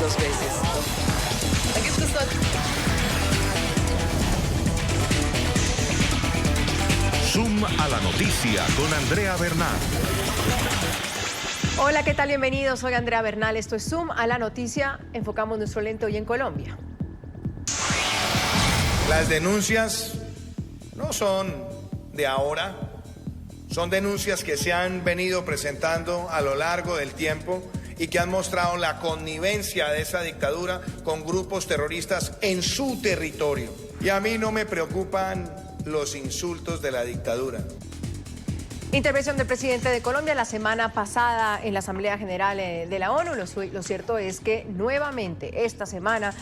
2 veces. Da gibt es dort. Zoom a la noticia con Andrea Bernal. Hola, ¿qué tal? Bienvenidos. Soy Andrea Bernal. Esto es Zoom a la noticia. Enfocamos nuestro lente hoy en Colombia. Las denuncias no son de ahora, son denuncias que se han venido presentando a lo largo del tiempo y que han mostrado la connivencia de esa dictadura con grupos terroristas en su territorio. Y a mí no me preocupan los insultos de la dictadura. Intervención del presidente de Colombia la semana pasada en la Asamblea General de la ONU. Lo cierto es que nuevamente esta semana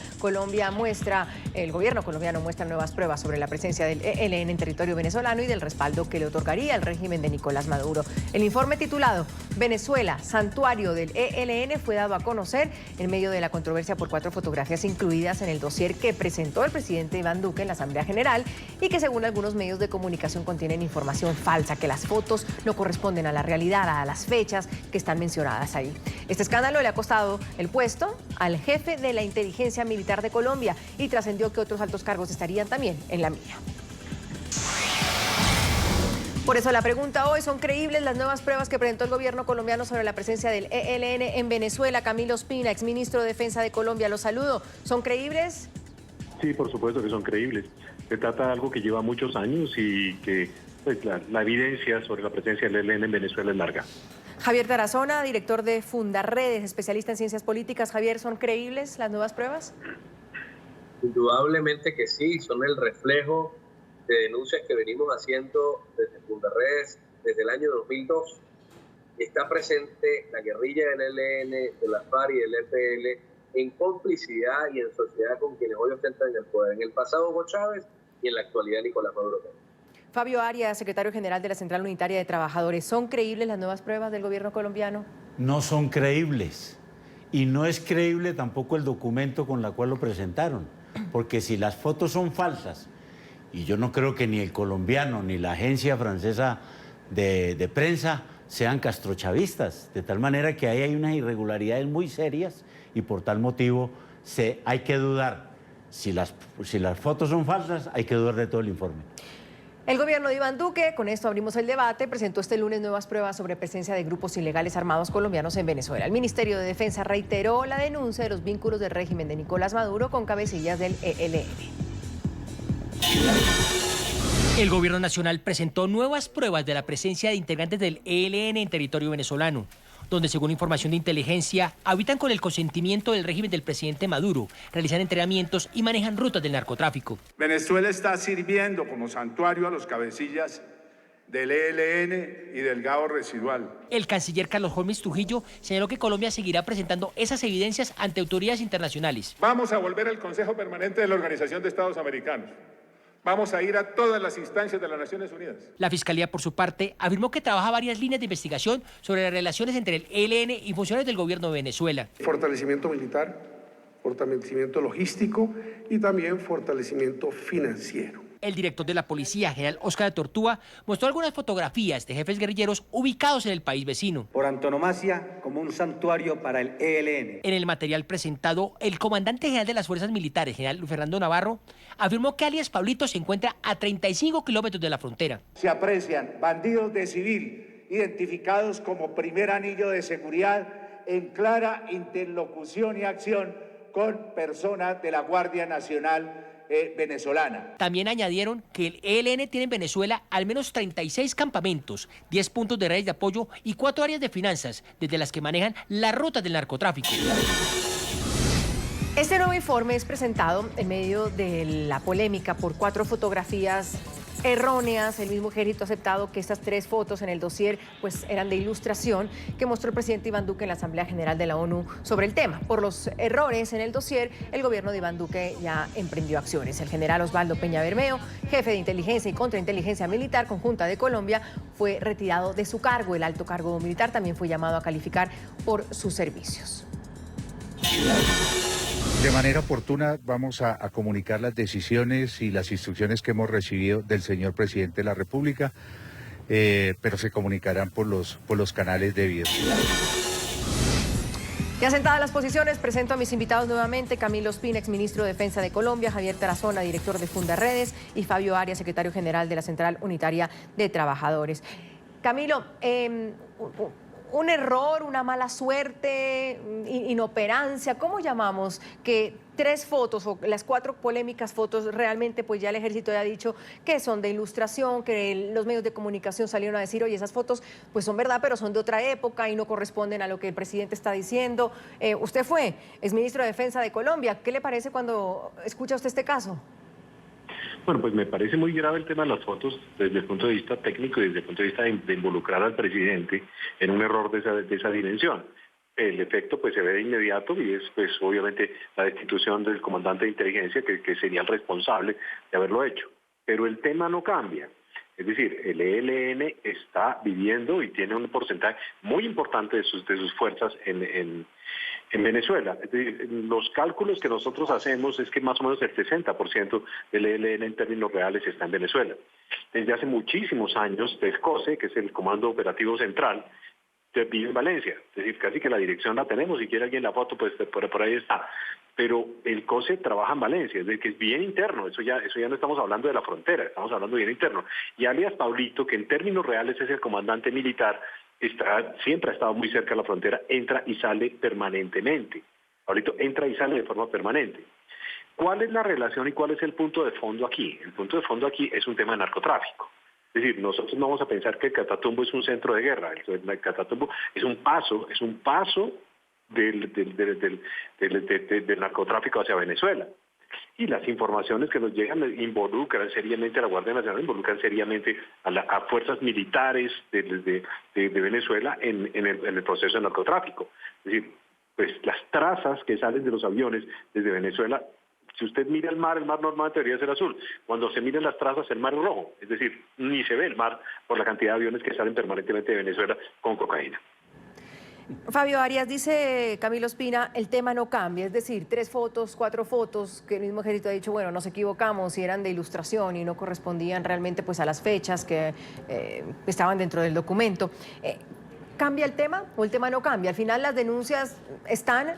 el gobierno colombiano muestra nuevas pruebas sobre la presencia del ELN en territorio venezolano y del respaldo que le otorgaría el régimen de Nicolás Maduro. El informe titulado Venezuela, santuario del ELN fue dado a conocer en medio de la controversia por 4 fotografías incluidas en el dossier que presentó el presidente Iván Duque en la Asamblea General y que según algunos medios de comunicación contienen información falsa, que las fotos no corresponden a la realidad, a las fechas que están mencionadas ahí. Este escándalo le ha costado el puesto al jefe de la inteligencia militar de Colombia y trascendió que otros altos cargos estarían también en la mira. Por eso la pregunta hoy: ¿son creíbles las nuevas pruebas que presentó el gobierno colombiano sobre la presencia del ELN en Venezuela? Camilo Ospina, exministro de Defensa de Colombia, los saludo. ¿Son creíbles? Sí, por supuesto que son creíbles. Se trata de algo que lleva muchos años y que pues, la evidencia sobre la presencia del ELN en Venezuela es larga. Javier Tarazona, director de Fundarredes, especialista en ciencias políticas. Javier, ¿son creíbles las nuevas pruebas? Indudablemente que sí, son el reflejo de denuncias que venimos haciendo desde Fundarredes desde el año 2002. Está presente la guerrilla del ELN, de la FARC y del EPL en complicidad y en sociedad con quienes hoy ostentan el poder. En el pasado Hugo Chávez y en la actualidad Nicolás Maduro. Fabio Arias, secretario general de la Central Unitaria de Trabajadores. ¿Son creíbles las nuevas pruebas del gobierno colombiano? No son creíbles. Y no es creíble tampoco el documento con el cual lo presentaron. Porque si las fotos son falsas, y yo no creo que ni el colombiano ni la agencia francesa de prensa sean castrochavistas, de tal manera que ahí hay unas irregularidades muy serias y por tal motivo hay que dudar. Si las fotos son falsas, hay que dudar de todo el informe. El gobierno de Iván Duque, con esto abrimos el debate, presentó este lunes nuevas pruebas sobre presencia de grupos ilegales armados colombianos en Venezuela. El Ministerio de Defensa reiteró la denuncia de los vínculos del régimen de Nicolás Maduro con cabecillas del ELN. El gobierno nacional presentó nuevas pruebas de la presencia de integrantes del ELN en territorio venezolano, donde según información de inteligencia habitan con el consentimiento del régimen del presidente Maduro, realizan entrenamientos y manejan rutas del narcotráfico. Venezuela está sirviendo como santuario a los cabecillas del ELN y del GAO residual. El canciller Carlos Holmes Trujillo señaló que Colombia seguirá presentando esas evidencias ante autoridades internacionales. Vamos a volver al Consejo Permanente de la Organización de Estados Americanos. Vamos a ir a todas las instancias de las Naciones Unidas. La Fiscalía, por su parte, afirmó que trabaja varias líneas de investigación sobre las relaciones entre el ELN y funcionarios del gobierno de Venezuela. Fortalecimiento militar, fortalecimiento logístico y también fortalecimiento financiero. El director de la Policía, general Óscar de Tortúa, mostró algunas fotografías de jefes guerrilleros ubicados en el país vecino. Por antonomasia, como un santuario para el ELN. En el material presentado, el comandante general de las Fuerzas Militares, general Luis Fernando Navarro, afirmó que alias Pablito se encuentra a 35 kilómetros de la frontera. Se aprecian bandidos de civil identificados como primer anillo de seguridad en clara interlocución y acción con personas de la Guardia Nacional venezolana. También añadieron que el ELN tiene en Venezuela al menos 36 campamentos, 10 puntos de redes de apoyo y 4 áreas de finanzas, desde las que manejan las rutas del narcotráfico. Este nuevo informe es presentado en medio de la polémica por 4 fotografías erróneas. El mismo ejército ha aceptado que estas 3 fotos en el dossier pues eran de ilustración que mostró el presidente Iván Duque en la Asamblea General de la ONU sobre el tema. Por los errores en el dossier, el gobierno de Iván Duque ya emprendió acciones. El general Osvaldo Peña Bermeo, jefe de inteligencia y contrainteligencia militar conjunta de Colombia, fue retirado de su cargo. El alto cargo militar también fue llamado a calificar por sus servicios. De manera oportuna vamos a comunicar las decisiones y las instrucciones que hemos recibido del señor presidente de la República, pero se comunicarán por los canales debidos. Ya sentadas las posiciones, presento a mis invitados nuevamente: Camilo Ospina, exministro de Defensa de Colombia; Javier Tarazona, director de Fundarredes; y Fabio Arias, secretario general de la Central Unitaria de Trabajadores. Camilo, un error, una mala suerte, inoperancia, ¿cómo llamamos que 3 fotos o las 4 polémicas fotos realmente pues ya el ejército ya ha dicho que son de ilustración, que los medios de comunicación salieron a decir, oye, esas fotos pues son verdad, pero son de otra época y no corresponden a lo que el presidente está diciendo? Usted fue exministro de Defensa de Colombia, ¿qué le parece cuando escucha usted este caso? Bueno, pues me parece muy grave el tema de las fotos desde el punto de vista técnico y desde el punto de vista de involucrar al presidente en un error de esa dimensión. El efecto pues se ve de inmediato y es pues obviamente la destitución del comandante de inteligencia que sería el responsable de haberlo hecho. Pero el tema no cambia. Es decir, el ELN está viviendo y tiene un porcentaje muy importante de sus fuerzas en Venezuela. Es decir, los cálculos que nosotros hacemos es que más o menos el 60% del ELN en términos reales está en Venezuela. Desde hace muchísimos años, DESCOSE, que es el Comando Operativo Central, vive en Valencia. Es decir, casi que la dirección la tenemos. Si quiere alguien la foto, pues por ahí está. Pero el COSE trabaja en Valencia, es decir, que es bien interno. Eso ya no estamos hablando de la frontera, estamos hablando bien interno. Y alias Pablito, que en términos reales es el comandante militar, siempre ha estado muy cerca de la frontera, entra y sale permanentemente. Pablito entra y sale de forma permanente. ¿Cuál es la relación y cuál es el punto de fondo aquí? El punto de fondo aquí es un tema de narcotráfico. Es decir, nosotros no vamos a pensar que el Catatumbo es un centro de guerra. El Catatumbo es un paso del narcotráfico hacia Venezuela. Y las informaciones que nos llegan involucran seriamente a la Guardia Nacional, involucran seriamente a fuerzas militares de Venezuela en el proceso de narcotráfico. Es decir, pues las trazas que salen de los aviones desde Venezuela, si usted mira el mar normalmente debería ser azul. Cuando se miran las trazas, el mar es rojo. Es decir, ni se ve el mar por la cantidad de aviones que salen permanentemente de Venezuela con cocaína. Fabio Arias, dice Camilo Ospina, el tema no cambia, es decir, 3 fotos, 4 fotos, que el mismo ejército ha dicho, bueno, nos equivocamos y eran de ilustración y no correspondían realmente pues a las fechas que estaban dentro del documento. ¿Cambia el tema o el tema no cambia? Al final las denuncias están,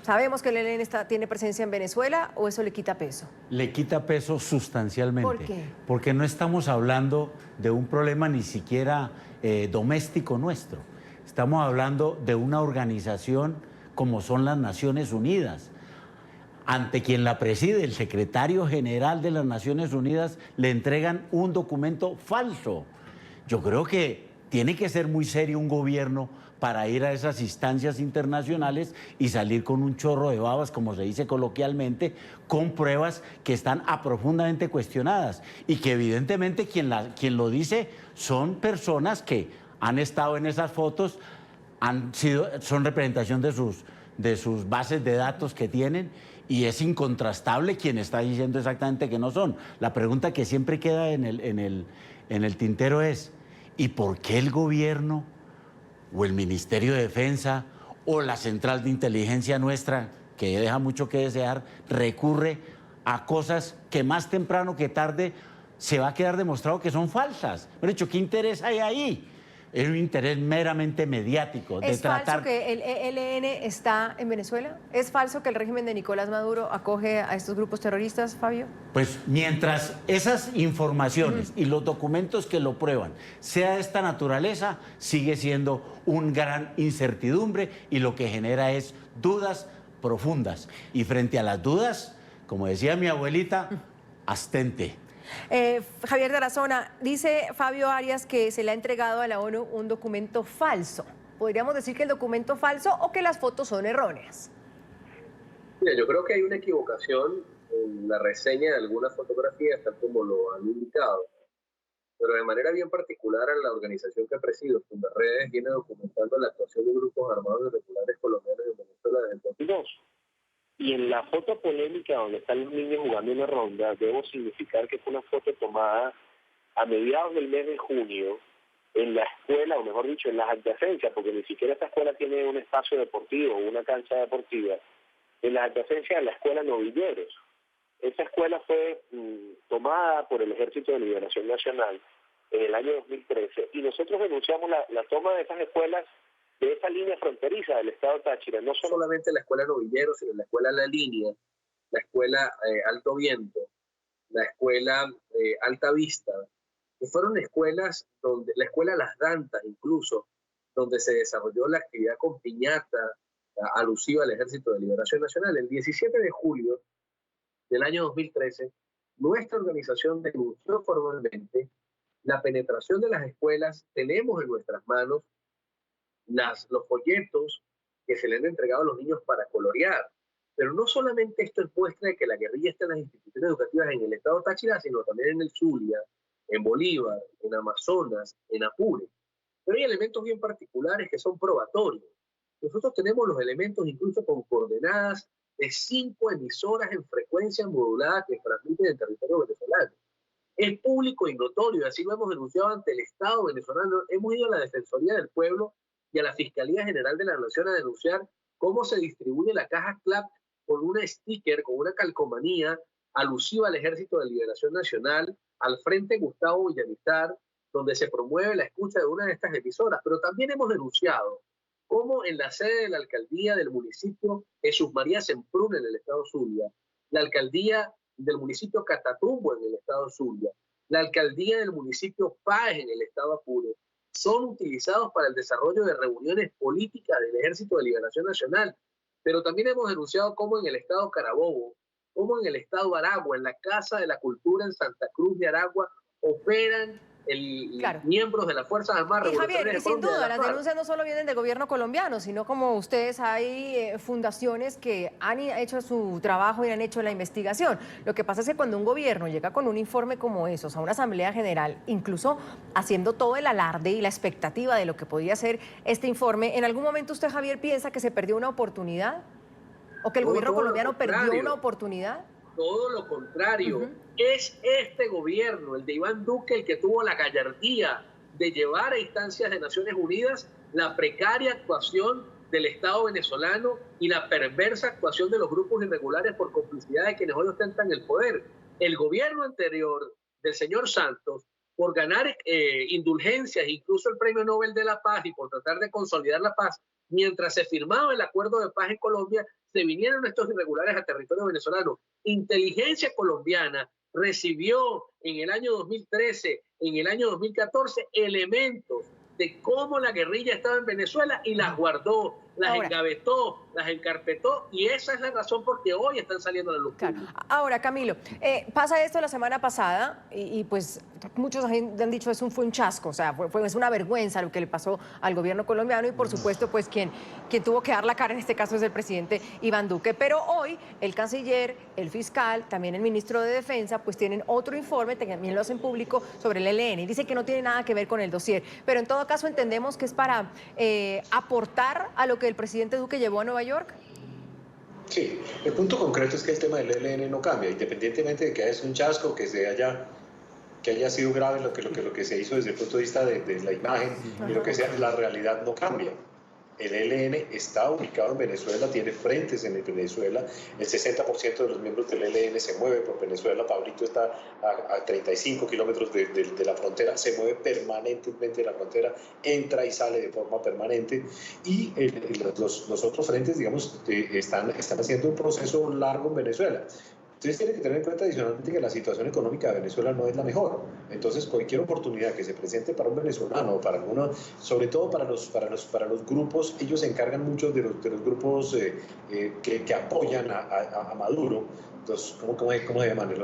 sabemos que el ELN tiene presencia en Venezuela, ¿o eso le quita peso? Le quita peso sustancialmente. ¿Por qué? Porque no estamos hablando de un problema ni siquiera doméstico nuestro. Estamos hablando de una organización como son las Naciones Unidas, ante quien la preside el secretario general de las Naciones Unidas, le entregan un documento falso. Yo creo que tiene que ser muy serio un gobierno para ir a esas instancias internacionales y salir con un chorro de babas, como se dice coloquialmente, con pruebas que están profundamente cuestionadas y que evidentemente quien lo dice son personas que han estado en esas fotos, son representación de sus bases de datos que tienen, y es incontrastable quien está diciendo exactamente que no son. La pregunta que siempre queda en el tintero es, ¿y por qué el gobierno o el Ministerio de Defensa o la Central de Inteligencia nuestra, que deja mucho que desear, recurre a cosas que más temprano que tarde se va a quedar demostrado que son falsas? De hecho, ¿qué interés hay ahí? Es un interés meramente mediático. ¿Es falso que el ELN está en Venezuela? ¿Es falso que el régimen de Nicolás Maduro acoge a estos grupos terroristas, Fabio? Pues mientras esas informaciones y los documentos que lo prueban sea de esta naturaleza, sigue siendo una gran incertidumbre y lo que genera es dudas profundas. Y frente a las dudas, como decía mi abuelita, abstente. Javier Tarazona, dice Fabio Arias que se le ha entregado a la ONU un documento falso. ¿Podríamos decir que el documento falso o que las fotos son erróneas? Mira, yo creo que hay una equivocación en la reseña de algunas fotografías, tal como lo han indicado. Pero de manera bien particular, a la organización que presido, Fundarredes, viene documentando la actuación de grupos armados irregulares colombianos en Venezuela desde el 2002. Y en la foto polémica donde están los niños jugando una ronda, debo significar que fue una foto tomada a mediados del mes de junio en la escuela, o mejor dicho, en las adyacencias, porque ni siquiera esta escuela tiene un espacio deportivo o una cancha deportiva, en las adyacencias de la escuela Novilleros. Esa escuela fue tomada por el Ejército de Liberación Nacional en el año 2013 y nosotros denunciamos la toma de esas escuelas de esa línea fronteriza del estado Táchira. No solamente la escuela Novillero, sino la escuela La Línea, la escuela Alto Viento, la escuela Alta Vista, que fueron escuelas donde, la escuela Las Dantas incluso, donde se desarrolló la actividad con piñata alusiva al Ejército de Liberación Nacional. El 17 de julio del año 2013, nuestra organización denunció formalmente la penetración de las escuelas. Tenemos en nuestras manos los folletos que se le han entregado a los niños para colorear. Pero no solamente esto es muestra de que la guerrilla está en las instituciones educativas en el estado Táchira, sino también en el Zulia, en Bolívar, en Amazonas, en Apure. Pero hay elementos bien particulares que son probatorios. Nosotros tenemos los elementos incluso con coordenadas de 5 emisoras en frecuencia modulada que transmiten en territorio venezolano. Es público y notorio, así lo hemos denunciado ante el Estado venezolano. Hemos ido a la Defensoría del Pueblo y a la Fiscalía General de la Nación a denunciar cómo se distribuye la caja CLAP con un sticker, con una calcomanía alusiva al Ejército de Liberación Nacional, al Frente Gustavo Villamizar, donde se promueve la escucha de una de estas emisoras. Pero también hemos denunciado cómo en la sede de la alcaldía del municipio Jesús María Semprún en el estado Zulia, la alcaldía del municipio Catatumbo en el estado Zulia, la alcaldía del municipio Páez en el estado Apure, son utilizados para el desarrollo de reuniones políticas del Ejército de Liberación Nacional. Pero también hemos denunciado cómo en el estado Carabobo, cómo en el estado Aragua, en la Casa de la Cultura en Santa Cruz de Aragua, operan miembros de las Fuerzas Armadas Revolucionarias. Javier, y sin duda, las denuncias no solo vienen del gobierno colombiano, sino como ustedes hay fundaciones que han hecho su trabajo y han hecho la investigación. Lo que pasa es que cuando un gobierno llega con un informe como esos a una asamblea general, incluso haciendo todo el alarde y la expectativa de lo que podía ser este informe, ¿en algún momento usted, Javier, piensa que se perdió una oportunidad? ¿O que el gobierno colombiano perdió una oportunidad? Todo lo contrario. Es este gobierno, el de Iván Duque, el que tuvo la gallardía de llevar a instancias de Naciones Unidas la precaria actuación del Estado venezolano y la perversa actuación de los grupos irregulares por complicidad de quienes hoy ostentan el poder. El gobierno anterior del señor Santos, por ganar indulgencias, incluso el Premio Nobel de la Paz, y por tratar de consolidar la paz, mientras se firmaba el acuerdo de paz en Colombia, se vinieron estos irregulares a territorio venezolano. Inteligencia colombiana recibió en el año 2013, en el año 2014, elementos de cómo la guerrilla estaba en Venezuela y las guardó, las engavetó, las encarpetó, y esa es la razón por qué hoy están saliendo a la luz. Claro. Ahora, Camilo, pasa esto la semana pasada y pues muchos han dicho fue un chasco, o sea, es una vergüenza lo que le pasó al gobierno colombiano y por supuesto pues quien tuvo que dar la cara en este caso es el presidente Iván Duque. Pero hoy el canciller, el fiscal, también el ministro de Defensa pues tienen otro informe, también lo hacen público, sobre el ELN y dice que no tiene nada que ver con el dossier, pero en todo caso entendemos que es para aportar a lo que el presidente Duque llevó a Nueva York. Sí, el punto concreto es que el tema del ELN no cambia, independientemente de que haya sido un chasco, que haya sido grave lo que se hizo desde el punto de vista de la imagen y lo que sea, la realidad no cambia. El ELN está ubicado en Venezuela, tiene frentes en Venezuela, el 60% de los miembros del ELN se mueve por Venezuela. Pablito está a 35 kilómetros de la frontera, se mueve permanentemente de la frontera, entra y sale de forma permanente, y los otros frentes, digamos, están haciendo un proceso largo en Venezuela. Ustedes tienen que tener en cuenta adicionalmente que la situación económica de Venezuela no es la mejor. Entonces, cualquier oportunidad que se presente para un venezolano, para alguno, sobre todo para los grupos, ellos se encargan mucho de los grupos que apoyan a Maduro. Entonces, ¿cómo se llaman?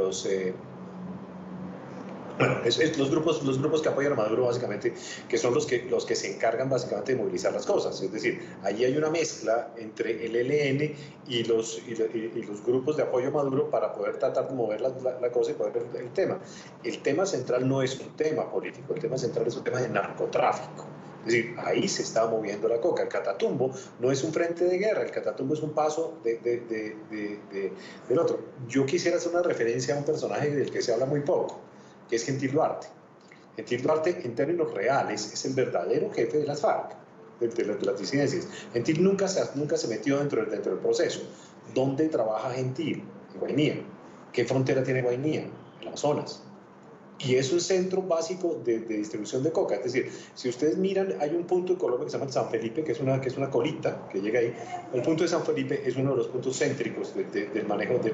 Bueno, los grupos que apoyan a Maduro básicamente, que son los que se encargan básicamente de movilizar las cosas. Es decir, allí hay una mezcla entre el ELN y los grupos de apoyo a Maduro para poder tratar de mover la cosa y poder ver el tema. El tema central no es un tema político, el tema central es un tema de narcotráfico. Es decir, ahí se está moviendo la coca. El Catatumbo no es un frente de guerra, el Catatumbo es un paso del otro. Yo quisiera hacer una referencia a un personaje del que se habla muy poco, que es Gentil Duarte. Gentil Duarte, en términos reales, es el verdadero jefe de las FARC, de las disidencias. Gentil nunca se metió dentro del proceso. ¿Dónde trabaja Gentil? En Guainía. ¿Qué frontera tiene Guainía? El Amazonas. y es un centro básico de distribución de coca. Es decir, si ustedes miran, hay un punto en Colombia que se llama San Felipe, que es una colita que llega ahí. El punto de San Felipe es uno de los puntos céntricos del manejo de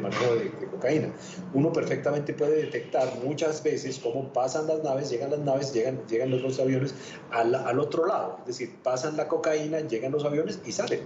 cocaína. Uno perfectamente puede detectar muchas veces cómo pasan las naves, llegan los aviones al otro lado. Es decir, pasan la cocaína, llegan los aviones y salen.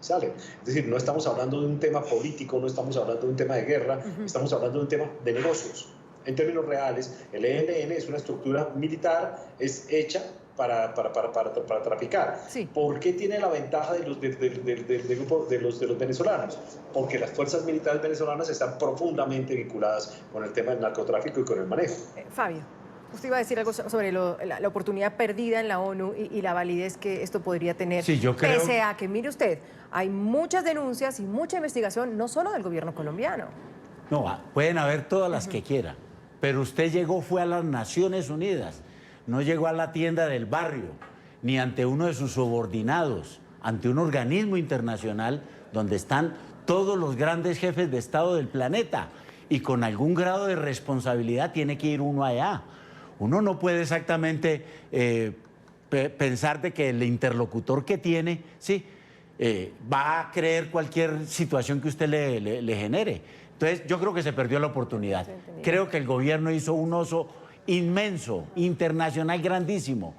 Es decir, no estamos hablando de un tema político, no estamos hablando de un tema de guerra, estamos hablando de un tema de negocios. En términos reales, el ELN es una estructura militar, es hecha para traficar. Sí. ¿Por qué tiene la ventaja del grupo de los venezolanos? Porque las fuerzas militares venezolanas están profundamente vinculadas con el tema del narcotráfico y con el manejo. Fabio, usted iba a decir algo sobre la oportunidad perdida en la ONU y la validez que esto podría tener. Sí, yo creo... Pese a que, mire usted, hay muchas denuncias y mucha investigación, no solo del gobierno colombiano. No, pueden haber todas las que quiera, pero usted fue a las Naciones Unidas, no llegó a la tienda del barrio, ni ante uno de sus subordinados, ante un organismo internacional donde están todos los grandes jefes de Estado del planeta, y con algún grado de responsabilidad tiene que ir uno allá. Uno no puede exactamente pensar de que el interlocutor que tiene, sí, va a creer cualquier situación que usted le genere. Entonces, yo creo que se perdió la oportunidad. Creo que el gobierno hizo un oso inmenso, internacional, grandísimo.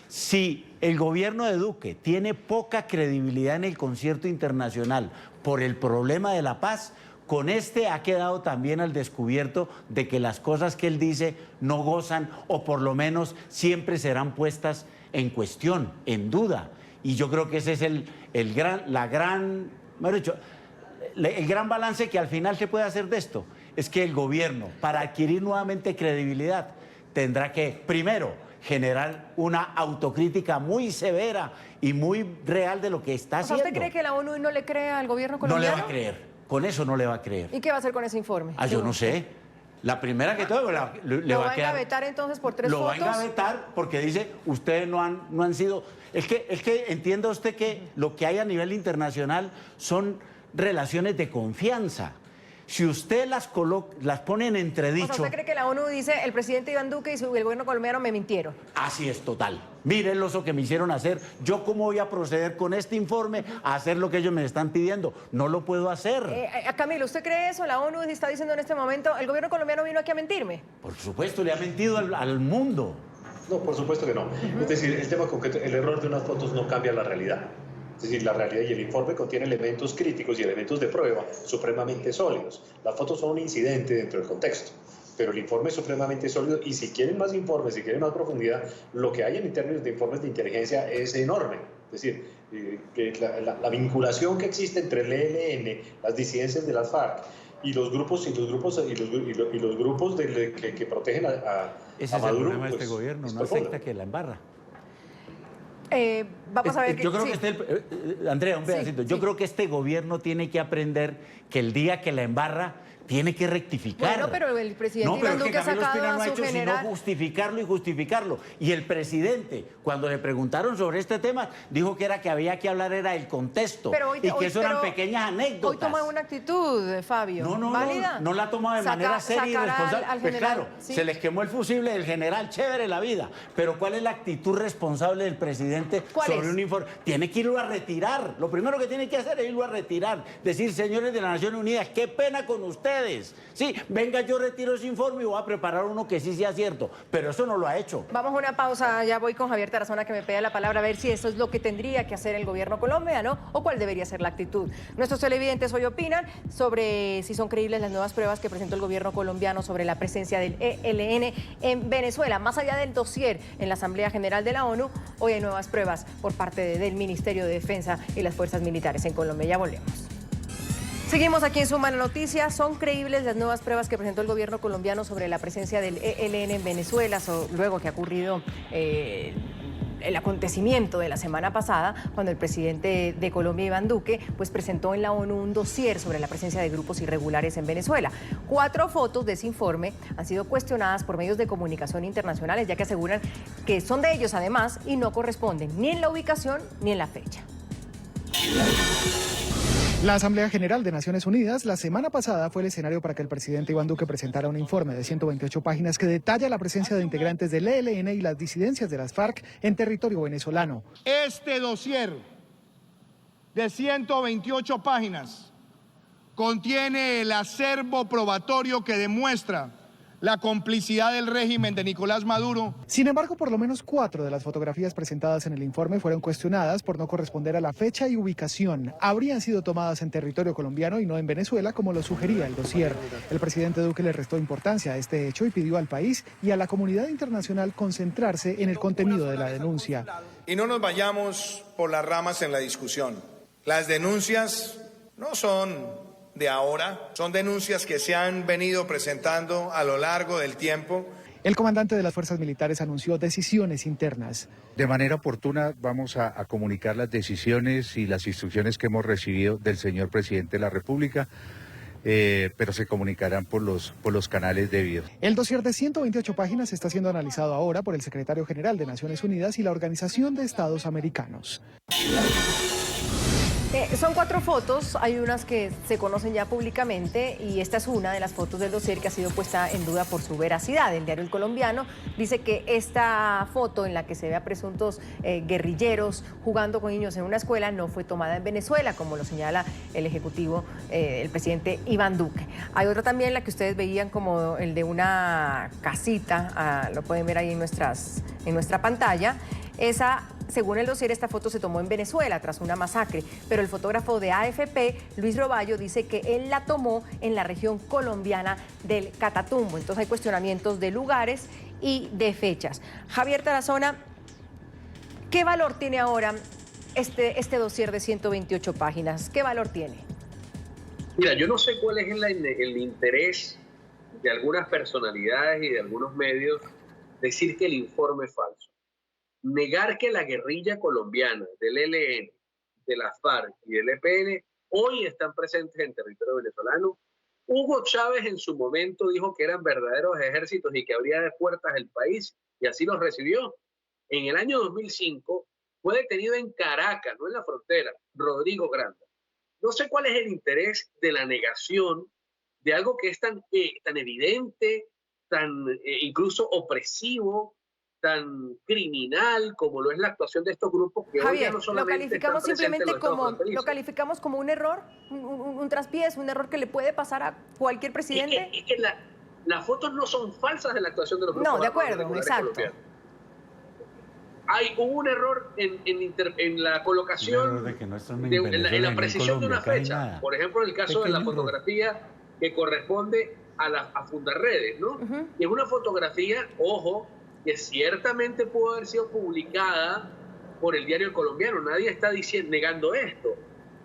Si el gobierno de Duque tiene poca credibilidad en el concierto internacional por el problema de la paz, con este ha quedado también al descubierto de que las cosas que él dice no gozan, o por lo menos siempre serán puestas en cuestión, en duda. Y yo creo que ese es el gran balance que al final se puede hacer de esto. Es que el gobierno, para adquirir nuevamente credibilidad, tendrá que, primero, generar una autocrítica muy severa y muy real de lo que está haciendo. ¿Usted cree que la ONU no le cree al gobierno colombiano? No le va a creer. Con eso no le va a creer. ¿Y qué va a hacer con ese informe? Yo no sé. La primera que todo le va a quedar... ¿Lo va a engavetar entonces por 3 fotos? Lo va a engavetar porque dice, ustedes no han sido... Es que entienda usted que lo que hay a nivel internacional son relaciones de confianza. Si usted las pone en entredicho... O sea, ¿usted cree que la ONU dice, el presidente Iván Duque y el gobierno colombiano me mintieron? Así es, total. Miren lo que me hicieron hacer. ¿Yo cómo voy a proceder con este informe a hacer lo que ellos me están pidiendo? No lo puedo hacer. Camilo, ¿usted cree eso? La ONU está diciendo en este momento, ¿el gobierno colombiano vino aquí a mentirme? Por supuesto, le ha mentido al mundo. No, por supuesto que no. Es decir, el tema concreto, el error de unas fotos no cambia la realidad. Es decir, la realidad y el informe contiene elementos críticos y elementos de prueba supremamente sólidos. Las fotos son un incidente dentro del contexto, pero el informe es supremamente sólido, y si quieren más informes, si quieren más profundidad, lo que hay en términos de informes de inteligencia es enorme. Es decir, que la vinculación que existe entre el ELN, las disidencias de las FARC y los grupos que protegen a Maduro. Ese es el problema de este gobierno, no acepta que la embarra. Vamos a ver yo creo que Andrea, un pedacito. Yo creo que este gobierno tiene que aprender que el día que la embarra tiene que rectificar. Bueno, pero el presidente Iván Duque ha sacado a su general... sino justificarlo y justificarlo. Y el presidente, cuando le preguntaron sobre este tema, dijo que había que hablar era del contexto, y que eso eran pequeñas anécdotas. Hoy toma una actitud, Fabio, ¿válida? No la toma de manera seria y responsable. Pues claro, ¿sí? Se les quemó el fusible del general, chévere la vida, pero ¿cuál es la actitud responsable del presidente sobre un informe? Tiene que irlo a retirar. Lo primero que tiene que hacer es irlo a retirar. Decir, señores de las Naciones Unidas, qué pena con ustedes. Sí, venga, yo retiro ese informe y voy a preparar uno que sí sea cierto, pero eso no lo ha hecho. Vamos a una pausa, ya voy con Javier Tarazona que me pide la palabra, a ver si eso es lo que tendría que hacer el gobierno colombiano o cuál debería ser la actitud. Nuestros televidentes hoy opinan sobre si son creíbles las nuevas pruebas que presentó el gobierno colombiano sobre la presencia del ELN en Venezuela. Más allá del dossier en la Asamblea General de la ONU, hoy hay nuevas pruebas por parte del Ministerio de Defensa y las fuerzas militares en Colombia. Ya volvemos. Seguimos aquí en Suma la Noticia. ¿Son creíbles las nuevas pruebas que presentó el gobierno colombiano sobre la presencia del ELN en Venezuela, luego que ha ocurrido el acontecimiento de la semana pasada, cuando el presidente de Colombia, Iván Duque, pues presentó en la ONU un dossier sobre la presencia de grupos irregulares en Venezuela? 4 fotos de ese informe han sido cuestionadas por medios de comunicación internacionales, ya que aseguran que son de ellos además y no corresponden ni en la ubicación ni en la fecha. La Asamblea General de Naciones Unidas la semana pasada fue el escenario para que el presidente Iván Duque presentara un informe de 128 páginas que detalla la presencia de integrantes del ELN y las disidencias de las FARC en territorio venezolano. Este dossier de 128 páginas contiene el acervo probatorio que demuestra la complicidad del régimen de Nicolás Maduro. Sin embargo, por lo menos 4 de las fotografías presentadas en el informe fueron cuestionadas por no corresponder a la fecha y ubicación. Habrían sido tomadas en territorio colombiano y no en Venezuela, como lo sugería el dossier. El presidente Duque le restó importancia a este hecho y pidió al país y a la comunidad internacional concentrarse en el contenido de la denuncia. Y no nos vayamos por las ramas en la discusión. Las denuncias no son de ahora, son denuncias que se han venido presentando a lo largo del tiempo. El comandante de las fuerzas militares anunció decisiones internas. De manera oportuna vamos a comunicar las decisiones y las instrucciones que hemos recibido del señor presidente de la República, pero se comunicarán por los canales debidos. El dossier de 128 páginas está siendo analizado ahora por el secretario general de Naciones Unidas y la Organización de Estados Americanos. Son 4 fotos, hay unas que se conocen ya públicamente y esta es una de las fotos del dossier que ha sido puesta en duda por su veracidad. El diario El Colombiano dice que esta foto en la que se ve a presuntos guerrilleros jugando con niños en una escuela no fue tomada en Venezuela, como lo señala el ejecutivo, el presidente Iván Duque. Hay otra también, la que ustedes veían como el de una casita, lo pueden ver ahí en nuestra pantalla. Esa, según el dossier, esta foto se tomó en Venezuela tras una masacre, pero el fotógrafo de AFP, Luis Roballo, dice que él la tomó en la región colombiana del Catatumbo. Entonces hay cuestionamientos de lugares y de fechas. Javier Tarazona, ¿qué valor tiene ahora este dossier de 128 páginas? ¿Qué valor tiene? Mira, yo no sé cuál es el interés de algunas personalidades y de algunos medios decir que el informe es falso. Negar que la guerrilla colombiana del ELN, de la FARC y del EPN hoy están presentes en territorio venezolano. Hugo Chávez en su momento dijo que eran verdaderos ejércitos y que abría de puertas el país, y así los recibió. En el año 2005 fue detenido en Caracas, no en la frontera, Rodrigo Granda. No sé cuál es el interés de la negación de algo que es tan evidente, tan incluso opresivo, tan criminal como lo es la actuación de estos grupos que Javier, hoy ya no solamente lo calificamos simplemente como un error, un traspiés, un error que le puede pasar a cualquier presidente. Es que las fotos no son falsas de la actuación de los grupos. No, de acuerdo, exacto. Hubo un error en la colocación, en la precisión de una fecha. Por ejemplo, en el caso de la fotografía que corresponde a Fundarredes, ¿no? Y es una fotografía, ojo, que ciertamente pudo haber sido publicada por el diario El Colombiano. Nadie está negando esto,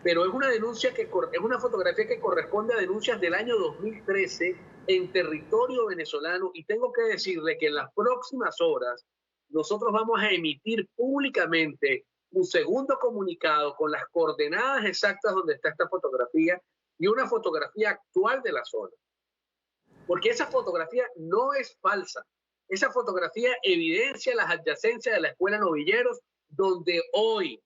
pero es una denuncia es una fotografía que corresponde a denuncias del año 2013 en territorio venezolano, y tengo que decirle que en las próximas horas nosotros vamos a emitir públicamente un segundo comunicado con las coordenadas exactas donde está esta fotografía y una fotografía actual de la zona, porque esa fotografía no es falsa. Esa fotografía evidencia las adyacencias de la escuela Novilleros, donde hoy,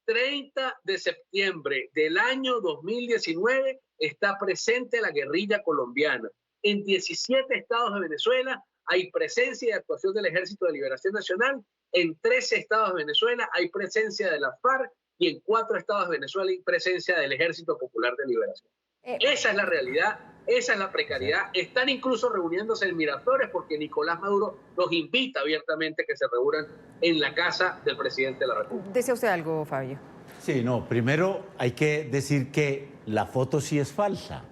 30 de septiembre del año 2019, está presente la guerrilla colombiana. En 17 estados de Venezuela hay presencia y actuación del Ejército de Liberación Nacional. En 13 estados de Venezuela hay presencia de la FARC y en 4 estados de Venezuela hay presencia del Ejército Popular de Liberación. Esa es la realidad. Esa es la precariedad. Están incluso reuniéndose en Miraflores porque Nicolás Maduro los invita abiertamente a que se reúnan en la casa del presidente de la República. ¿Desea usted algo, Fabio? Sí, no, primero hay que decir que la foto sí es falsa,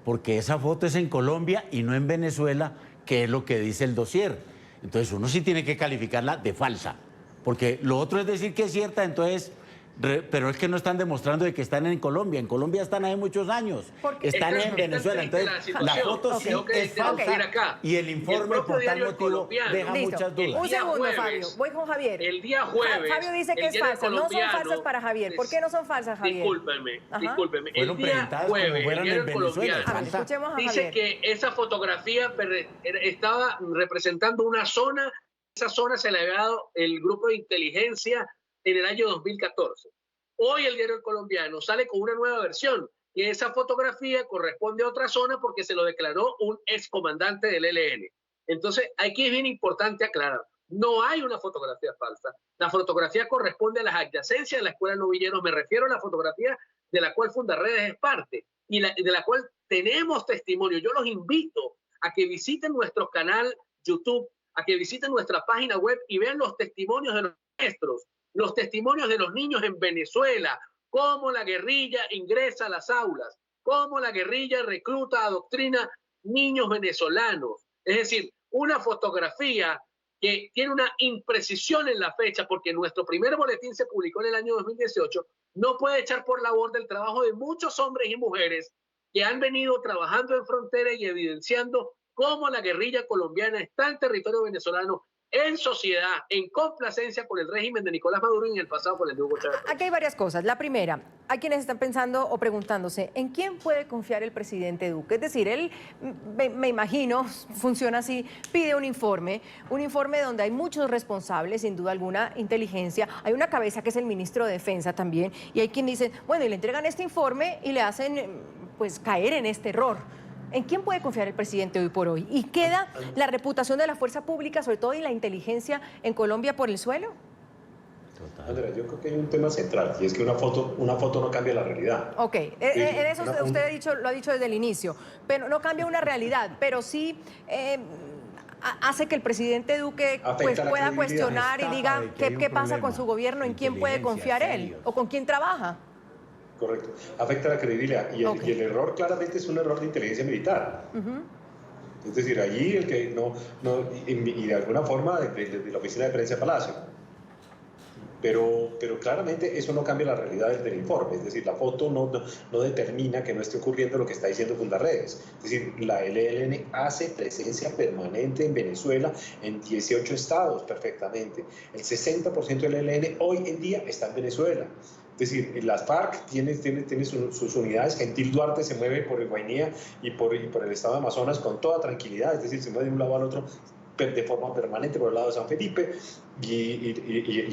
porque esa foto es en Colombia y no en Venezuela, que es lo que dice el dossier. Entonces uno sí tiene que calificarla de falsa, porque lo otro es decir que es cierta, entonces... Pero es que no están demostrando de que están en Colombia. En Colombia están ahí muchos años. Están en Venezuela. Entonces, la foto sí es falsa y el informe, por tal motivo, deja muchas dudas. Un segundo, Fabio. Voy con Javier. El día jueves. Fabio dice que es falsa. No son falsas para Javier. ¿Por qué no son falsas, Javier? Discúlpeme. El día jueves, el diario Colombiano dice que esa fotografía estaba representando una zona. Esa zona se le había dado el grupo de inteligencia en el año 2014. Hoy el diario El Colombiano sale con una nueva versión, y esa fotografía corresponde a otra zona porque se lo declaró un excomandante del ELN. Entonces, aquí es bien importante aclarar, no hay una fotografía falsa. La fotografía corresponde a las adyacencias de la Escuela Novilleros. Me refiero a la fotografía de la cual Fundarredes es parte y de la cual tenemos testimonio. Yo los invito a que visiten nuestro canal YouTube, a que visiten nuestra página web y vean los testimonios de los maestros, los testimonios de los niños en Venezuela, cómo la guerrilla ingresa a las aulas, cómo la guerrilla recluta, adoctrina niños venezolanos. Es decir, una fotografía que tiene una imprecisión en la fecha, porque nuestro primer boletín se publicó en el año 2018, no puede echar por la borda el trabajo de muchos hombres y mujeres que han venido trabajando en frontera y evidenciando cómo la guerrilla colombiana está en territorio venezolano, en sociedad, en complacencia con el régimen de Nicolás Maduro y en el pasado con el de Hugo Chávez. Aquí hay varias cosas. La primera, hay quienes están pensando o preguntándose, ¿en quién puede confiar el presidente Duque? Es decir, él, me imagino, funciona así, pide un informe donde hay muchos responsables, sin duda alguna, inteligencia. Hay una cabeza que es el ministro de Defensa también, y hay quien dice, bueno, y le entregan este informe y le hacen, pues, caer en este error. ¿En quién puede confiar el presidente hoy por hoy? ¿Y queda la reputación de la fuerza pública, sobre todo y la inteligencia en Colombia, por el suelo? Andrea, yo creo que hay un tema central, y es que una foto no cambia la realidad. Ok, en eso usted lo ha dicho desde el inicio, pero no cambia una realidad, pero sí hace que el presidente Duque pues, pueda cuestionar y diga qué pasa con su gobierno, en quién puede confiar él o con quién trabaja. Correcto. Afecta la credibilidad. Y el error claramente es un error de inteligencia militar. Es decir, allí el que y de alguna forma de la oficina de prensa de Palacio. Pero claramente eso no cambia la realidad del informe. Es decir, la foto no determina que no esté ocurriendo lo que está diciendo Fundarredes. Es decir, la ELN hace presencia permanente en Venezuela en 18 estados perfectamente. El 60% del ELN hoy en día está en Venezuela. Es decir, las FARC tiene sus unidades. Gentil Duarte se mueve por el Guainía y por el estado de Amazonas con toda tranquilidad, es decir, se mueve de un lado al otro de forma permanente por el lado de San Felipe, y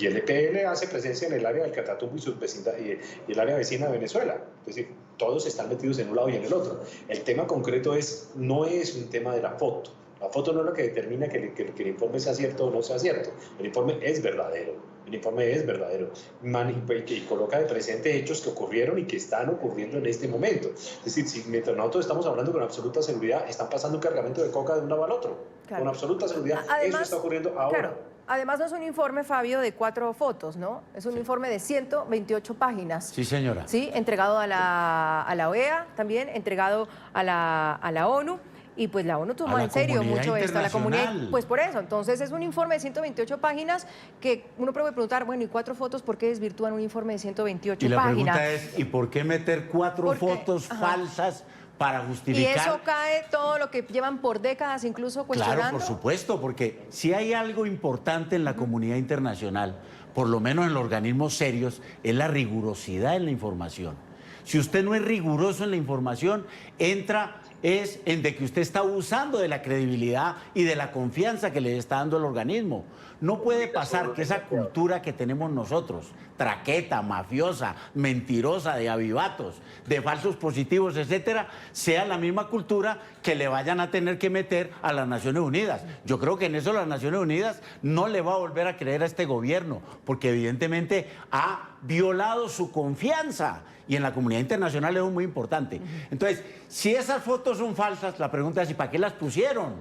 el EPN hace presencia en el área del Catatumbo y el área vecina de Venezuela. Es decir, todos están metidos en un lado y en el otro. El tema concreto no es un tema de la foto. La foto no es lo que determina que el informe sea cierto o no sea cierto. El informe es verdadero. El informe es verdadero y coloca de presente hechos que ocurrieron y que están ocurriendo en este momento. Es decir, si mientras nosotros estamos hablando con absoluta seguridad, están pasando un cargamento de coca de un lado al otro. Claro. Con absoluta seguridad. Además, eso está ocurriendo ahora. Claro. Además, no es un informe, Fabio, de 4 fotos, ¿no? Es un informe de 128 páginas. Sí, señora. Sí, entregado a la OEA, también entregado a la ONU. Y pues la ONU tomó en serio mucho esto, la comunidad, pues por eso. Entonces es un informe de 128 páginas que uno puede preguntar, bueno, ¿y 4 fotos por qué desvirtúan un informe de 128 páginas? Y la pregunta es, ¿y por qué meter 4 fotos falsas para justificar? Y eso cae todo lo que llevan por décadas incluso cuestionando. Claro, por supuesto, porque si hay algo importante en la comunidad internacional, por lo menos en los organismos serios, es la rigurosidad en la información. Si usted no es riguroso en la información, entra en de que usted está abusando de la credibilidad y de la confianza que le está dando el organismo. No puede pasar que esa cultura que tenemos nosotros, traqueta, mafiosa, mentirosa, de avivatos, de falsos positivos, etcétera, sea la misma cultura que le vayan a tener que meter a las Naciones Unidas. Yo creo que en eso las Naciones Unidas no le va a volver a creer a este gobierno, porque evidentemente ha violado su confianza. Y en la comunidad internacional es muy importante. Entonces, si esas fotos son falsas, la pregunta es, ¿y para qué las pusieron?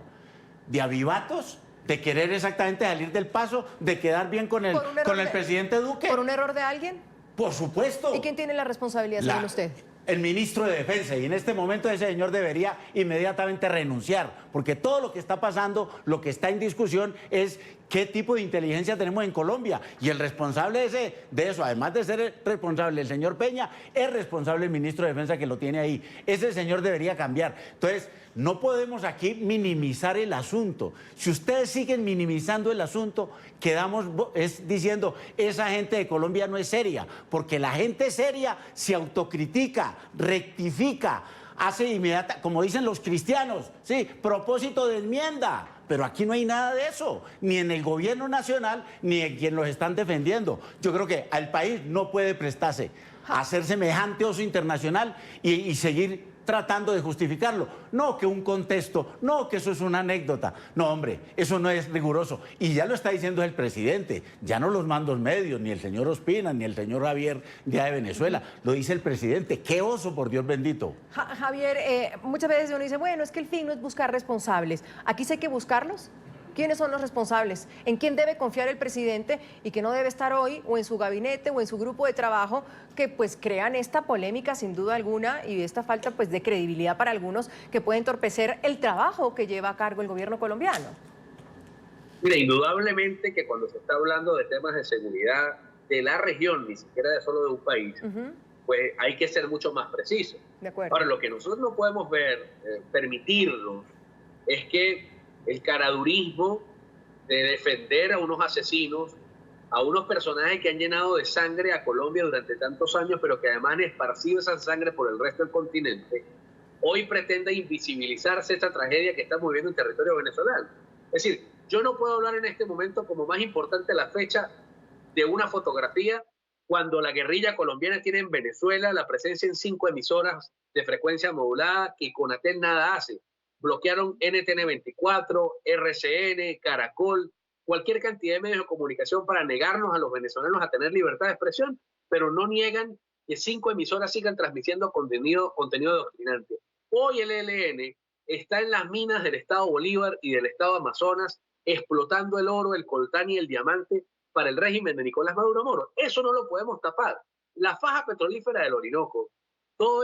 ¿De avivatos? ¿De querer exactamente salir del paso? ¿De quedar bien con el presidente Duque? ¿Por un error de alguien? Por supuesto. ¿Y quién tiene la responsabilidad, según usted? El ministro de Defensa, y en este momento ese señor debería inmediatamente renunciar, porque todo lo que está pasando, lo que está en discusión es qué tipo de inteligencia tenemos en Colombia, y el responsable de eso, además de ser responsable el señor Peña, es responsable el ministro de Defensa que lo tiene ahí. Ese señor debería cambiar. Entonces, no podemos aquí minimizar el asunto. Si ustedes siguen minimizando el asunto, quedamos diciendo, esa gente de Colombia no es seria, porque la gente seria se autocritica, rectifica, hace inmediata, como dicen los cristianos, sí, propósito de enmienda. Pero aquí no hay nada de eso, ni en el gobierno nacional, ni en quien los están defendiendo. Yo creo que al país no puede prestarse a hacer semejante oso internacional y seguir tratando de justificarlo. No que un contexto, no que eso es una anécdota. No, hombre, eso no es riguroso. Y ya lo está diciendo el presidente, ya no los mandos medios, ni el señor Ospina, ni el señor Javier de Venezuela. Lo dice el presidente. ¡Qué oso, por Dios bendito! Javier, muchas veces uno dice, bueno, es que el fin no es buscar responsables. ¿Aquí sí hay que buscarlos? ¿Quiénes son los responsables? ¿En quién debe confiar el presidente y que no debe estar hoy o en su gabinete o en su grupo de trabajo que pues crean esta polémica sin duda alguna y esta falta pues de credibilidad para algunos que puede entorpecer el trabajo que lleva a cargo el gobierno colombiano? Mira, indudablemente que cuando se está hablando de temas de seguridad de la región, ni siquiera de solo de un país, pues hay que ser mucho más preciso. De acuerdo. Ahora, lo que nosotros no podemos permitirnos es que el caradurismo de defender a unos asesinos, a unos personajes que han llenado de sangre a Colombia durante tantos años, pero que además han esparcido esa sangre por el resto del continente, hoy pretenda invisibilizarse esta tragedia que estamos viviendo en territorio venezolano. Es decir, yo no puedo hablar en este momento como más importante la fecha de una fotografía cuando la guerrilla colombiana tiene en Venezuela la presencia en 5 emisoras de frecuencia modulada que Conatel nada hace. Bloquearon NTN 24, RCN, Caracol, cualquier cantidad de medios de comunicación para negarnos a los venezolanos a tener libertad de expresión, pero no niegan que 5 emisoras sigan transmitiendo contenido adoctrinante. Hoy el ELN está en las minas del Estado Bolívar y del Estado Amazonas, explotando el oro, el coltán y el diamante para el régimen de Nicolás Maduro Moro. Eso no lo podemos tapar. La faja petrolífera del Orinoco, todo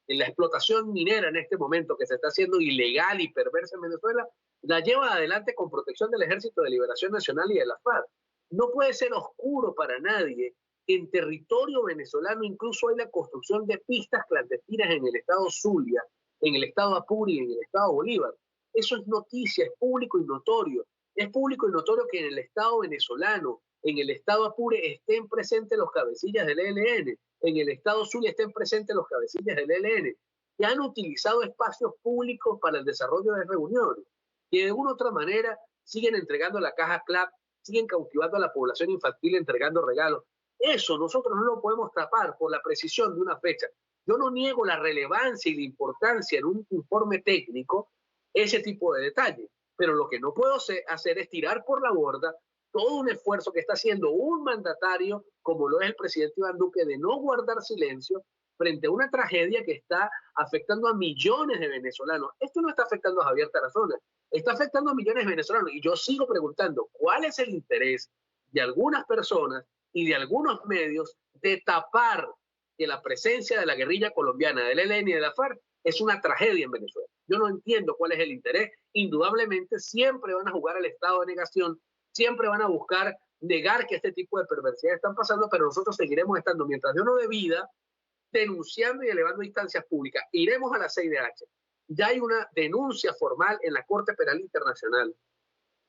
la explotación minera en este momento que se está haciendo ilegal y perversa en Venezuela, la lleva adelante con protección del Ejército de Liberación Nacional y de la FARC. No puede ser oscuro para nadie que en territorio venezolano incluso hay la construcción de pistas clandestinas en el estado Zulia, en el estado Apure y en el estado Bolívar. Eso es noticia, es público y notorio. Es público y notorio que en el estado venezolano, en el estado Apure, estén presentes los cabecillas del ELN. En el estado Zulia estén presentes los cabecillas del ELN, que han utilizado espacios públicos para el desarrollo de reuniones, que de una u otra manera siguen entregando la caja CLAP, siguen cautivando a la población infantil entregando regalos. Eso nosotros no lo podemos tapar por la precisión de una fecha. Yo no niego la relevancia y la importancia en un informe técnico ese tipo de detalles, pero lo que no puedo hacer es tirar por la borda todo un esfuerzo que está haciendo un mandatario, como lo es el presidente Iván Duque, de no guardar silencio frente a una tragedia que está afectando a millones de venezolanos. Esto no está afectando a Javier Tarazona, está afectando a millones de venezolanos. Y yo sigo preguntando, ¿cuál es el interés de algunas personas y de algunos medios de tapar que la presencia de la guerrilla colombiana, del ELN y de la FARC, es una tragedia en Venezuela? Yo no entiendo cuál es el interés. Indudablemente siempre van a jugar al estado de negación, siempre van a buscar negar que este tipo de perversidades están pasando, pero nosotros seguiremos estando, mientras Dios nos dé vida, denunciando y elevando instancias públicas. Iremos a la CIDH. Ya hay una denuncia formal en la Corte Penal Internacional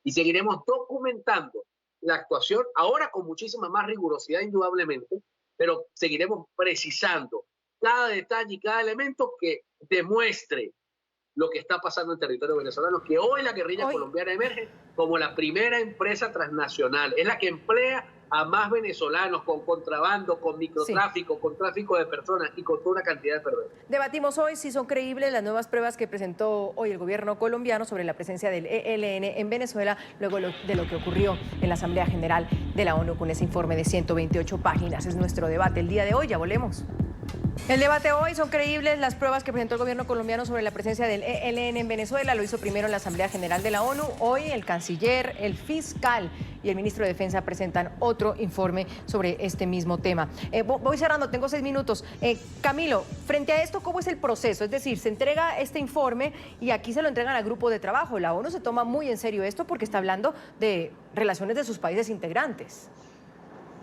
y seguiremos documentando la actuación, ahora con muchísima más rigurosidad indudablemente, pero seguiremos precisando cada detalle y cada elemento que demuestre lo que está pasando en territorio venezolano, que hoy la guerrilla colombiana emerge como la primera empresa transnacional, es la que emplea a más venezolanos con contrabando, con microtráfico, con tráfico de personas y con toda una cantidad de perversos. Debatimos hoy si son creíbles las nuevas pruebas que presentó hoy el gobierno colombiano sobre la presencia del ELN en Venezuela, luego de lo que ocurrió en la Asamblea General de la ONU con ese informe de 128 páginas. Es nuestro debate el día de hoy, ya volvemos. El debate hoy, ¿son creíbles las pruebas que presentó el gobierno colombiano sobre la presencia del ELN en Venezuela? Lo hizo primero en la Asamblea General de la ONU. Hoy el canciller, el fiscal y el ministro de Defensa presentan otro informe sobre este mismo tema. Voy cerrando, tengo 6 minutos. Camilo, frente a esto, ¿cómo es el proceso? Es decir, se entrega este informe y aquí se lo entregan al grupo de trabajo. La ONU se toma muy en serio esto porque está hablando de relaciones de sus países integrantes.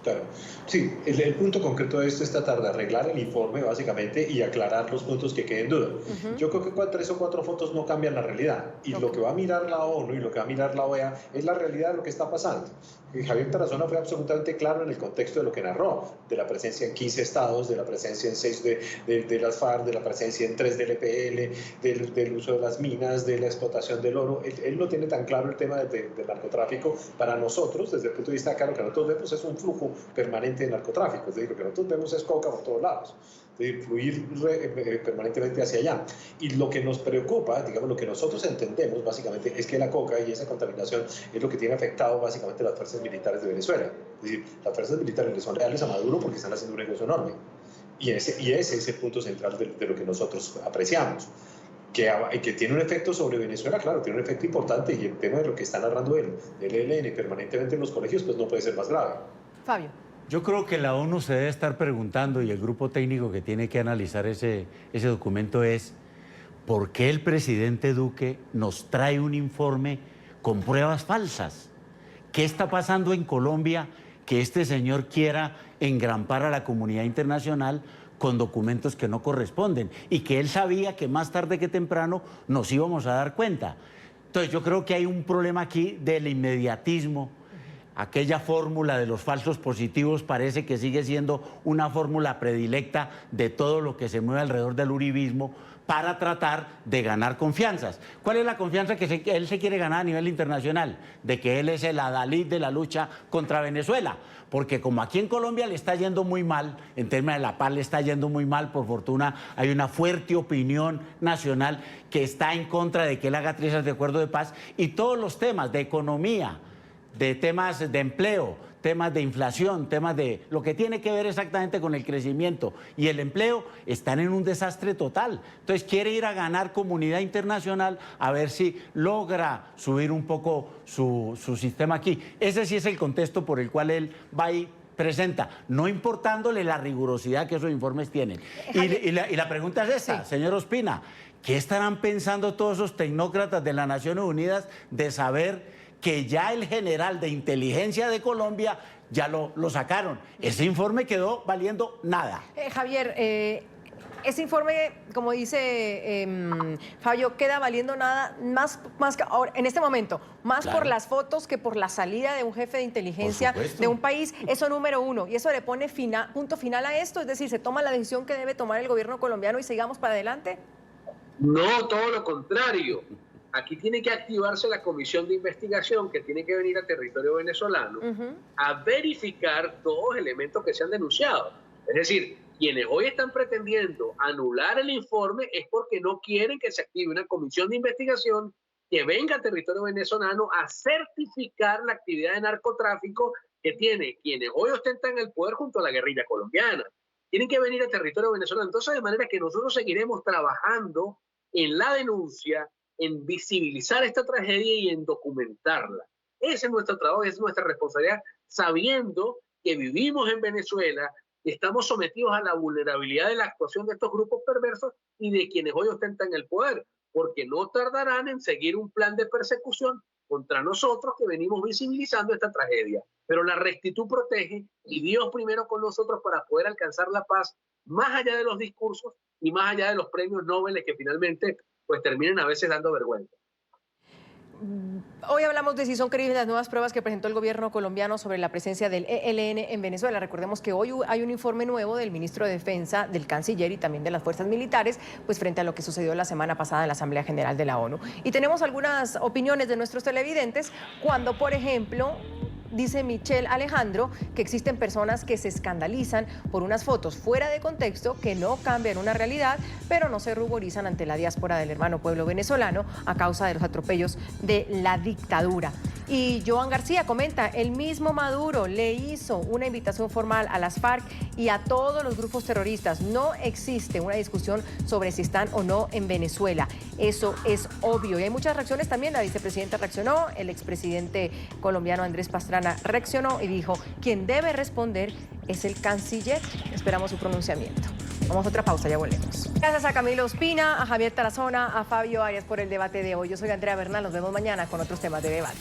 Claro. Sí, el punto concreto de esto es tratar de arreglar el informe básicamente y aclarar los puntos que queden en duda. Yo creo que 3 o 4 fotos no cambian la realidad y lo que va a mirar la ONU y lo que va a mirar la OEA es la realidad de lo que está pasando. Y Javier Tarazona fue absolutamente claro en el contexto de lo que narró, de la presencia en 15 estados, de la presencia en 6 de las FARC, de la presencia en 3 del EPL, del uso de las minas, de la explotación del oro. Él no tiene tan claro el tema del narcotráfico. Para nosotros, desde el punto de vista claro que nosotros vemos es un flujo permanente de narcotráfico, es decir, lo que nosotros vemos es coca por todos lados, es decir, fluir permanentemente hacia allá. Y lo que nos preocupa, digamos, lo que nosotros entendemos básicamente es que la coca y esa contaminación es lo que tiene afectado básicamente las fuerzas militares de Venezuela. Es decir, las fuerzas militares le son leales a Maduro porque están haciendo un negocio enorme. Y ese es el punto central de lo que nosotros apreciamos. Que tiene un efecto sobre Venezuela, claro, tiene un efecto importante, y el tema de lo que está narrando él, del ELN permanentemente en los colegios, pues no puede ser más grave. Fabio. Yo creo que la ONU se debe estar preguntando, y el grupo técnico que tiene que analizar ese documento es ¿por qué el presidente Duque nos trae un informe con pruebas falsas? ¿Qué está pasando en Colombia que este señor quiera engrampar a la comunidad internacional con documentos que no corresponden y que él sabía que más tarde que temprano nos íbamos a dar cuenta? Entonces yo creo que hay un problema aquí del inmediatismo. Aquella fórmula de los falsos positivos parece que sigue siendo una fórmula predilecta de todo lo que se mueve alrededor del uribismo para tratar de ganar confianzas. ¿Cuál es la confianza que él se quiere ganar a nivel internacional? De que él es el adalid de la lucha contra Venezuela. Porque como aquí en Colombia le está yendo muy mal, en términos de la paz le está yendo muy mal, por fortuna hay una fuerte opinión nacional que está en contra de que él haga 3 de acuerdo de paz, y todos los temas de economía, de temas de empleo, temas de inflación, temas de lo que tiene que ver exactamente con el crecimiento y el empleo están en un desastre total. Entonces quiere ir a ganar comunidad internacional a ver si logra subir un poco su sistema aquí. Ese sí es el contexto por el cual él va y presenta, no importándole la rigurosidad que esos informes tienen. Y la pregunta es esta, señor Ospina, ¿qué estarán pensando todos esos tecnócratas de las Naciones Unidas de saber que ya el general de inteligencia de Colombia ya lo sacaron? Ese informe quedó valiendo nada. Javier, ese informe, como dice Fabio, queda valiendo nada más que ahora, en este momento, más por las fotos que por la salida de un jefe de inteligencia de un país. Eso número uno. Y eso le pone punto final a esto. Es decir, ¿se toma la decisión que debe tomar el gobierno colombiano y sigamos para adelante? No, todo lo contrario. Aquí tiene que activarse la comisión de investigación que tiene que venir a territorio venezolano a verificar todos los elementos que se han denunciado. Es decir, quienes hoy están pretendiendo anular el informe es porque no quieren que se active una comisión de investigación que venga a territorio venezolano a certificar la actividad de narcotráfico que tiene quienes hoy ostentan el poder junto a la guerrilla colombiana. Tienen que venir a territorio venezolano. Entonces, de manera que nosotros seguiremos trabajando en la denuncia, en visibilizar esta tragedia y en documentarla. Ese es nuestro trabajo, esa es nuestra responsabilidad, sabiendo que vivimos en Venezuela, que estamos sometidos a la vulnerabilidad de la actuación de estos grupos perversos y de quienes hoy ostentan el poder, porque no tardarán en seguir un plan de persecución contra nosotros que venimos visibilizando esta tragedia. Pero la rectitud protege y Dios primero con nosotros para poder alcanzar la paz más allá de los discursos y más allá de los premios Nobel que finalmente pues terminen a veces dando vergüenza. Hoy hablamos de si son creíbles las nuevas pruebas que presentó el gobierno colombiano sobre la presencia del ELN en Venezuela. Recordemos que hoy hay un informe nuevo del ministro de Defensa, del canciller y también de las fuerzas militares, pues frente a lo que sucedió la semana pasada en la Asamblea General de la ONU. Y tenemos algunas opiniones de nuestros televidentes cuando, por ejemplo, dice Michelle Alejandro que existen personas que se escandalizan por unas fotos fuera de contexto que no cambian una realidad, pero no se ruborizan ante la diáspora del hermano pueblo venezolano a causa de los atropellos de la dictadura. Y Joan García comenta, el mismo Maduro le hizo una invitación formal a las FARC y a todos los grupos terroristas. No existe una discusión sobre si están o no en Venezuela. Eso es obvio. Y hay muchas reacciones también. La vicepresidenta reaccionó, el expresidente colombiano Andrés Pastrana reaccionó y dijo, quien debe responder es el canciller. Esperamos su pronunciamiento. Vamos a otra pausa, ya volvemos. Gracias a Camilo Ospina, a Javier Tarazona, a Fabio Arias por el debate de hoy. Yo soy Andrea Bernal, nos vemos mañana con otros temas de debate.